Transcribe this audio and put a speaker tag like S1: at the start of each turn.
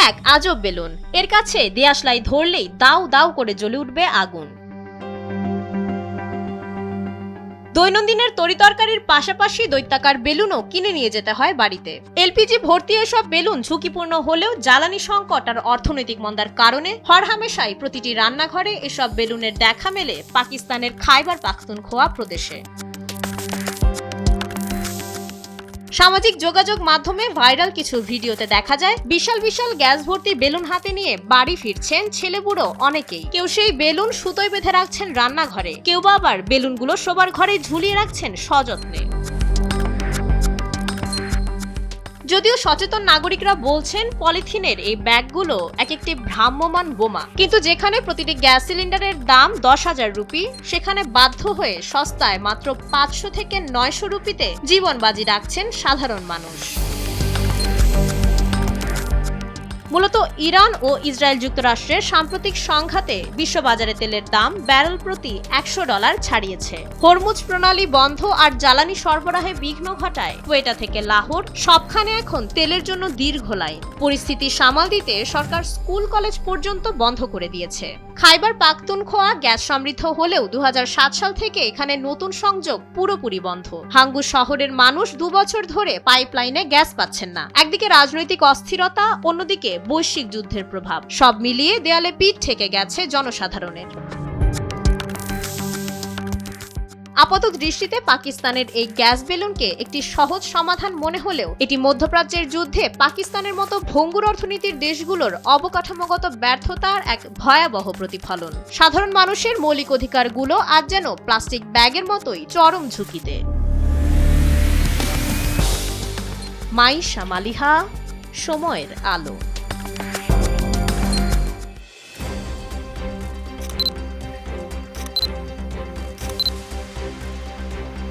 S1: এক আজব বেলুন, এর কাছে দেয়াশলাই ধরলেই দাউ দাউ করে জ্বলে উঠবে আগুন। দৈনন্দিনের তরিতরকারির পাশাপাশি দৈত্যাকার বেলুনও কিনে নিয়ে যেতে হয় বাড়িতে। এলপিজি ভর্তি এসব বেলুন ঝুঁকিপূর্ণ হলেও জ্বালানি সংকট আর অর্থনৈতিক মন্দার কারণে হরহামেশাই প্রতিটি রান্নাঘরে এসব বেলুনের দেখা মেলে পাকিস্তানের খাইবার পাখতুনখোয়া প্রদেশে। সামাজিক যোগাযোগ মাধ্যমে ভাইরাল কিছু ভিডিওতে দেখা যায় বিশাল বিশাল গ্যাস ভর্তি বেলুন হাতে নিয়ে বাড়ি ফিরছেন ছেলেবুড়ো অনেকেই। কেউ সেই বেলুন সুতোয় বেঁধে রাখছেন রান্নাঘরে, কেউ বা আবার বেলুনগুলো শোবার ঘরে ঝুলিয়ে রাখছেন সযত্নে। যদিও সচেতন নাগরিকরা বলছেন পলিথিনের এই ব্যাগগুলো এক একটি ভ্রাম্যমাণ বোমা, কিন্তু যেখানে প্রতিটি গ্যাস সিলিন্ডারের দাম 10,000 রুপি, সেখানে বাধ্য হয়ে সস্তায় মাত্র 500 থেকে 900 রুপিতে জীবন বাজি রাখছেন সাধারণ মানুষ। মূলত ইরান ও ইসরায়েল যুক্তরাষ্ট্রের সাম্প্রতিক সংঘাতে বিশ্ববাজারে তেলের দাম ব্যারেল প্রতি $100 ছাড়িয়েছে। হরমুজ প্রণালী বন্ধ আর জ্বালানি সরবরাহে বিঘ্ন ঘটায় কোয়েটা থেকে লাহোর সবখানে এখন তেলের জন্য দীর্ঘ লাইন। পরিস্থিতি সামাল দিতে সরকার স্কুল কলেজ পর্যন্ত বন্ধ করে দিয়েছে। খাইবার পাখতুনখোয়া গ্যাস সমৃদ্ধ হলেও 2007 সাল থেকে এখানে নতুন সংযোগ পুরোপুরি বন্ধ। হাঙ্গু শহরের মানুষ 2 বছর ধরে পাইপলাইনে গ্যাস পাচ্ছেন না। একদিকে রাজনৈতিক অস্থিরতা, অন্যদিকে বৈশ্বিক যুদ্ধের প্রভাব, সব মিলিয়ে দেয়ালে পিঠ ঠেকে গেছে জনসাধারণের। আপাত দৃষ্টিতে পাকিস্তানের এই গ্যাস বেলুনকে একটি সহজ সমাধান মনে হলেও এটি মধ্যপ্রাচ্যের যুদ্ধে পাকিস্তানের মতো ভঙ্গুর অর্থনীতির দেশগুলোর অবকাঠামোগত ব্যর্থতার এক ভয়াবহ প্রতিফলন। সাধারণ মানুষের মৌলিক অধিকারগুলো আজ যেন প্লাস্টিক ব্যাগের মতোই চরম ঝুঁকিতে। মাইশা মালিহা, সময়ের আলো।